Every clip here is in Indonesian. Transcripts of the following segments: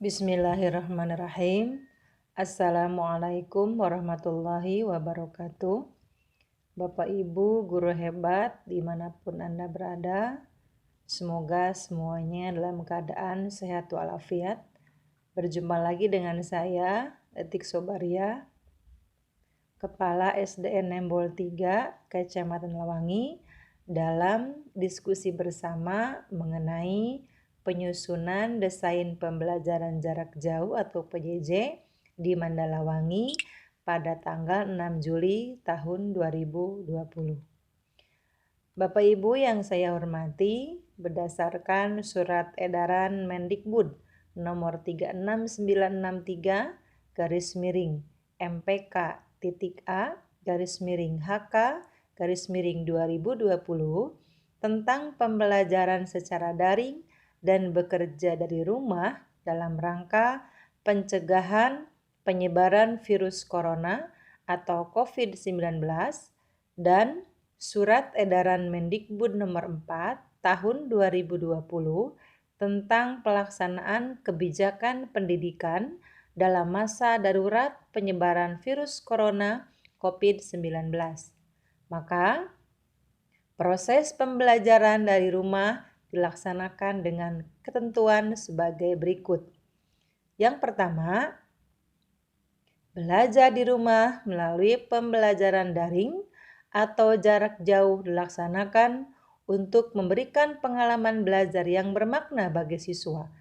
Bismillahirrahmanirrahim. Assalamualaikum warahmatullahi wabarakatuh. Bapak Ibu guru hebat dimanapun Anda berada, semoga semuanya dalam keadaan sehat walafiat. Berjumpa lagi dengan saya, Etik Sobaria, Kepala SDN Nembol 3, Kecamatan Lawangi, dalam diskusi bersama mengenai penyusunan desain pembelajaran jarak jauh atau PJJ di Mandalawangi pada tanggal 6 Juli tahun 2020. Bapak Ibu yang saya hormati, berdasarkan surat edaran Mendikbud nomor 36963 garis miring MPK.A garis miring HK garis miring 2020 tentang pembelajaran secara daring dan bekerja dari rumah dalam rangka pencegahan penyebaran virus corona atau COVID-19 dan Surat Edaran Mendikbud nomor 4 tahun 2020 tentang pelaksanaan kebijakan pendidikan dalam masa darurat penyebaran virus corona COVID-19. Maka, proses pembelajaran dari rumah dilaksanakan dengan ketentuan sebagai berikut. Yang pertama, belajar di rumah melalui pembelajaran daring atau jarak jauh dilaksanakan untuk memberikan pengalaman belajar yang bermakna bagi siswa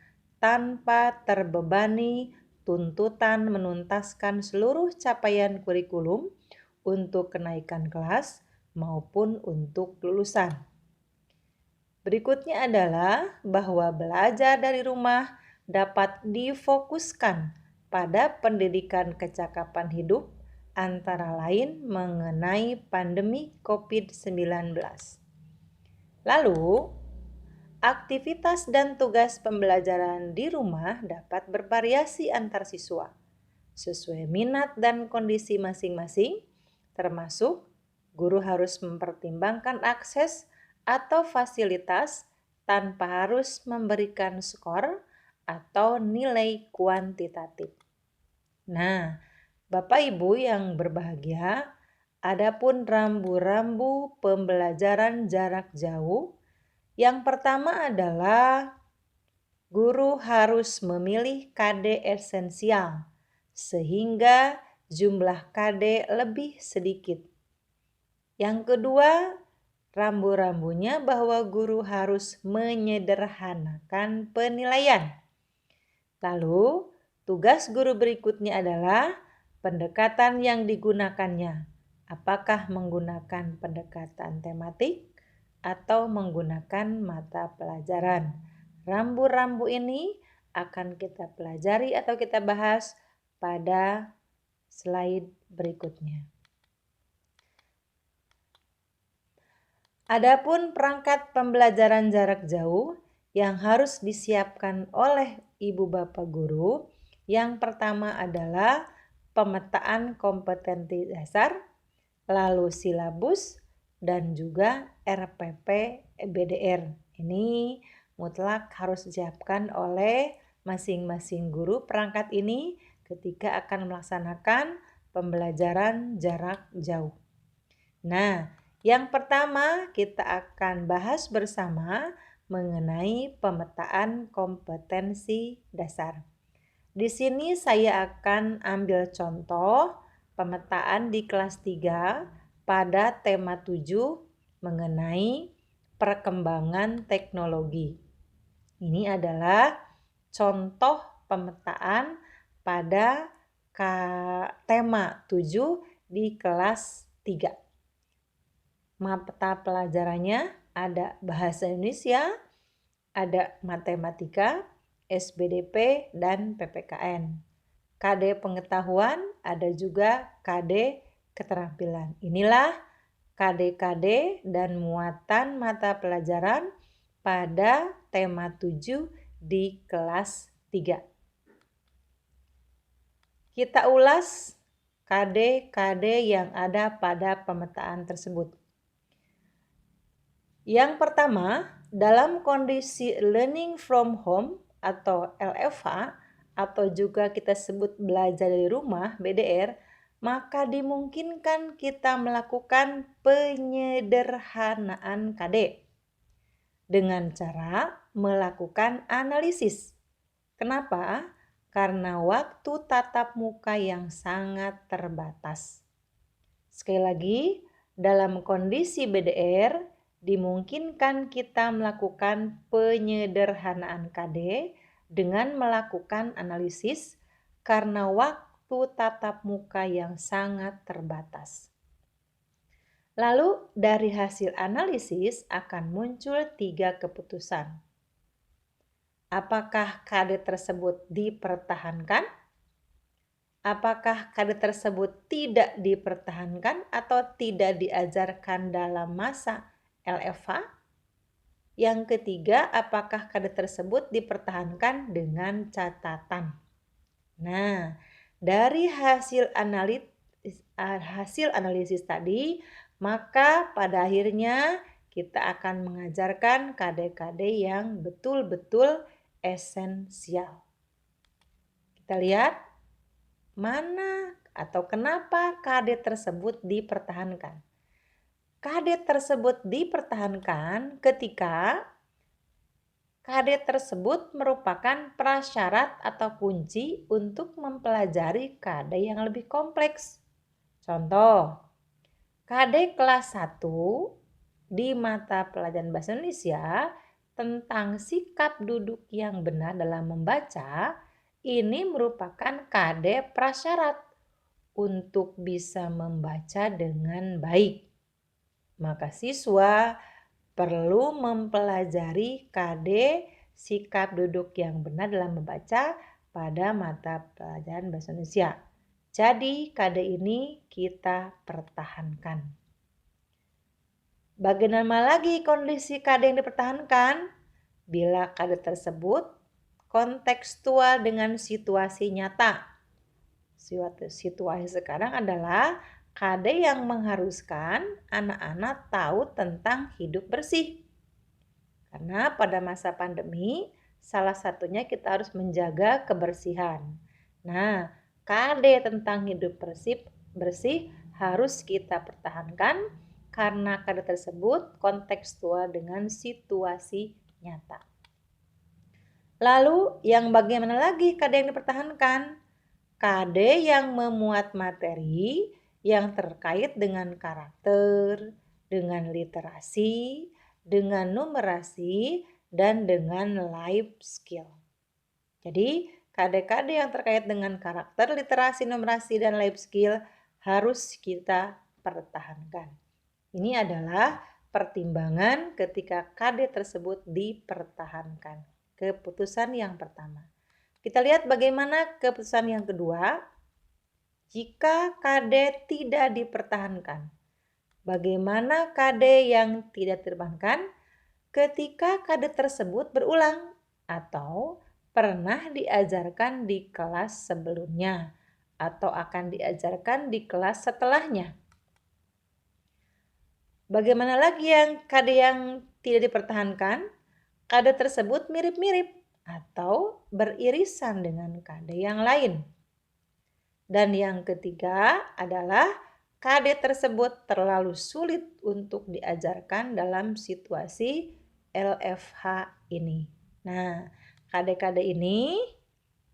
tanpa terbebani tuntutan menuntaskan seluruh capaian kurikulum untuk kenaikan kelas maupun untuk lulusan. Berikutnya adalah bahwa belajar dari rumah dapat difokuskan pada pendidikan kecakapan hidup, antara lain mengenai pandemi COVID-19. Lalu, aktivitas dan tugas pembelajaran di rumah dapat bervariasi antar siswa, sesuai minat dan kondisi masing-masing, termasuk guru harus mempertimbangkan akses atau fasilitas tanpa harus memberikan skor atau nilai kuantitatif. Nah, Bapak Ibu yang berbahagia, adapun rambu-rambu pembelajaran jarak jauh, yang pertama adalah guru harus memilih KD esensial sehingga jumlah KD lebih sedikit. Yang kedua, rambu-rambunya bahwa guru harus menyederhanakan penilaian. Lalu, tugas guru berikutnya adalah pendekatan yang digunakannya. Apakah menggunakan pendekatan tematik atau menggunakan mata pelajaran? Rambu-rambu ini akan kita pelajari atau kita bahas pada slide berikutnya. Adapun perangkat pembelajaran jarak jauh yang harus disiapkan oleh ibu bapak guru, yang pertama adalah pemetaan kompetensi dasar, lalu silabus, dan juga RPP BDR. Ini mutlak harus disiapkan oleh masing-masing guru perangkat ini ketika akan melaksanakan pembelajaran jarak jauh. Nah, yang pertama kita akan bahas bersama mengenai pemetaan kompetensi dasar. Di sini saya akan ambil contoh pemetaan di kelas 3 pada tema 7 mengenai perkembangan teknologi. Ini adalah contoh pemetaan pada tema 7 di kelas 3. Mata pelajarannya ada bahasa Indonesia, ada matematika, SBDP, dan PPKN. KD pengetahuan, ada juga KD keterampilan. Inilah KD-KD dan muatan mata pelajaran pada tema 7 di kelas 3. Kita ulas KD-KD yang ada pada pemetaan tersebut. Yang pertama, dalam kondisi learning from home atau LFH atau juga kita sebut belajar dari rumah, BDR, maka dimungkinkan kita melakukan penyederhanaan KD dengan cara melakukan analisis. Kenapa? Karena waktu tatap muka yang sangat terbatas. Sekali lagi, dalam kondisi BDR, dimungkinkan kita melakukan penyederhanaan KD dengan melakukan analisis karena waktu tatap muka yang sangat terbatas. Lalu dari hasil analisis akan muncul 3 keputusan. Apakah KD tersebut dipertahankan? Apakah KD tersebut tidak dipertahankan atau tidak diajarkan dalam masa LFH? Yang ketiga, apakah KD tersebut dipertahankan dengan catatan? Nah, dari hasil analisis tadi, maka pada akhirnya kita akan mengajarkan KD-KD yang betul-betul esensial. Kita lihat mana atau kenapa KD tersebut dipertahankan. KD tersebut dipertahankan ketika KD tersebut merupakan prasyarat atau kunci untuk mempelajari KD yang lebih kompleks. Contoh, KD kelas 1 di mata pelajaran Bahasa Indonesia tentang sikap duduk yang benar dalam membaca, ini merupakan KD prasyarat untuk bisa membaca dengan baik. Maka siswa perlu mempelajari KD sikap duduk yang benar dalam membaca pada mata pelajaran Bahasa Indonesia. Jadi KD ini kita pertahankan. Bagaimana lagi kondisi KD yang dipertahankan? Bila KD tersebut kontekstual dengan situasi nyata. Situasi sekarang adalah KD yang mengharuskan anak-anak tahu tentang hidup bersih. Karena pada masa pandemi, salah satunya kita harus menjaga kebersihan. Nah, KD tentang hidup bersih harus kita pertahankan karena KD tersebut kontekstual dengan situasi nyata. Lalu yang bagaimana lagi KD yang dipertahankan? KD yang memuat materi yang terkait dengan karakter, dengan literasi, dengan numerasi, dan dengan life skill. Jadi KD-KD yang terkait dengan karakter, literasi, numerasi, dan life skill harus kita pertahankan. Ini adalah pertimbangan ketika KD tersebut dipertahankan. Keputusan yang pertama. Kita lihat bagaimana keputusan yang kedua. Jika KD tidak dipertahankan. Bagaimana KD yang tidak dipertahankan? Ketika KD tersebut berulang atau pernah diajarkan di kelas sebelumnya atau akan diajarkan di kelas setelahnya. Bagaimana lagi yang KD yang tidak dipertahankan? KD tersebut mirip-mirip atau beririsan dengan KD yang lain. Dan yang ketiga adalah KD tersebut terlalu sulit untuk diajarkan dalam situasi LFH ini. Nah, KD-KD ini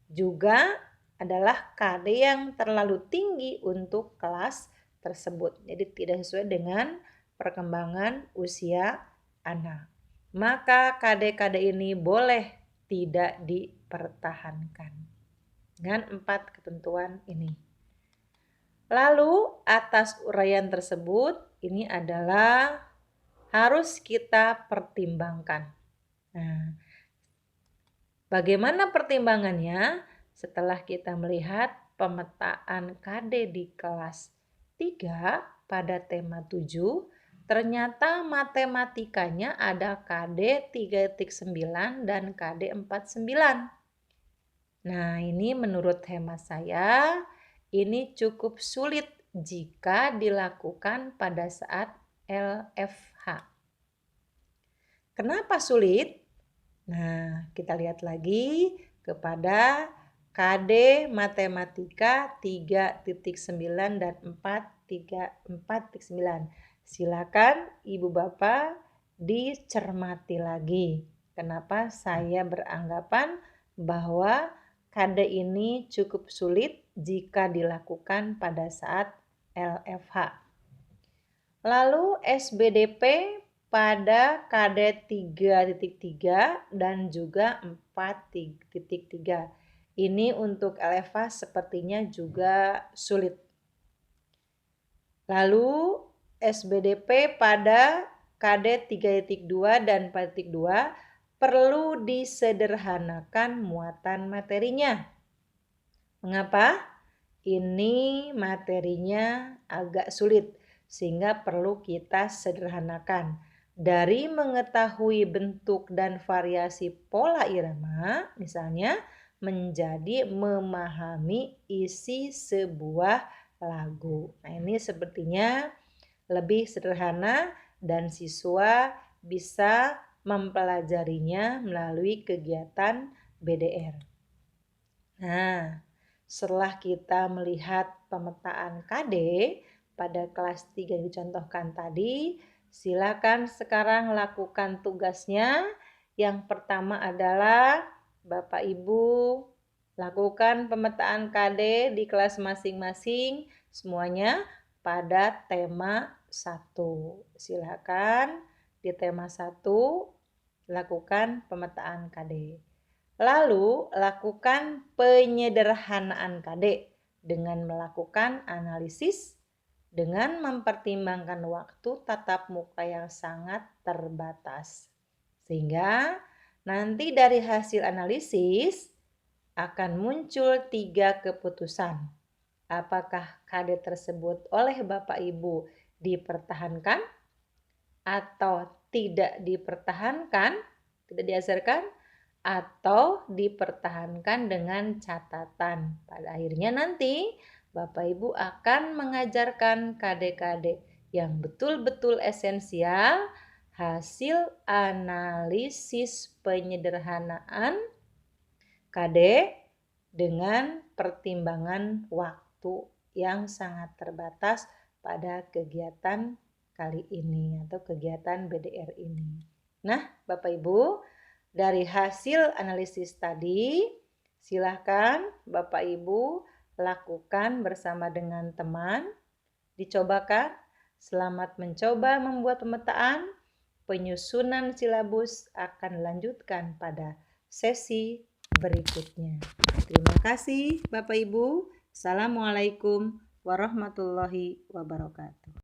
juga adalah KD yang terlalu tinggi untuk kelas tersebut. Jadi tidak sesuai dengan perkembangan usia anak. Maka KD-KD ini boleh tidak dipertahankan dengan 4 ketentuan ini. Lalu atas uraian tersebut ini adalah harus kita pertimbangkan. Nah, bagaimana pertimbangannya? Setelah kita melihat pemetaan KD di kelas 3 pada tema 7, ternyata matematikanya ada KD 3.9 dan KD 4.9. Nah, ini menurut hemat saya, ini cukup sulit jika dilakukan pada saat LFH. Kenapa sulit? Nah, kita lihat lagi kepada KD Matematika 3.9 dan 4.9. Silakan Ibu Bapak dicermati lagi. Kenapa saya beranggapan bahwa KD ini cukup sulit jika dilakukan pada saat LFH. Lalu SBDP pada KD 3.3 dan juga 4.3. Ini untuk LFH sepertinya juga sulit. Lalu SBDP pada KD 3.2 dan 4.2 perlu disederhanakan muatan materinya. Mengapa? Ini materinya agak sulit sehingga perlu kita sederhanakan. Dari mengetahui bentuk dan variasi pola irama, misalnya, menjadi memahami isi sebuah lagu. Nah, ini sepertinya lebih sederhana dan siswa bisa mempelajarinya melalui kegiatan BDR. Nah, setelah kita melihat pemetaan KD pada kelas 3 yang dicontohkan tadi, silakan sekarang lakukan tugasnya. Yang pertama adalah Bapak Ibu lakukan pemetaan KD di kelas masing-masing semuanya pada tema 1. Silakan di tema 1 lakukan pemetaan KD. Lalu lakukan penyederhanaan KD dengan melakukan analisis dengan mempertimbangkan waktu tatap muka yang sangat terbatas. Sehingga nanti dari hasil analisis akan muncul 3 keputusan. Apakah KD tersebut oleh Bapak Ibu dipertahankan atau tidak dipertahankan, tidak diajarkan, atau dipertahankan dengan catatan. Pada akhirnya nanti Bapak Ibu akan mengajarkan KD-KD yang betul-betul esensial hasil analisis penyederhanaan KD dengan pertimbangan waktu yang sangat terbatas pada kegiatan kali ini atau kegiatan BDR ini. Nah, Bapak Ibu, dari hasil analisis tadi, silahkan Bapak Ibu lakukan bersama dengan teman, dicobakan. Selamat mencoba membuat pemetaan. Penyusunan silabus akan dilanjutkan pada sesi berikutnya. Terima kasih Bapak Ibu. Assalamualaikum warahmatullahi wabarakatuh.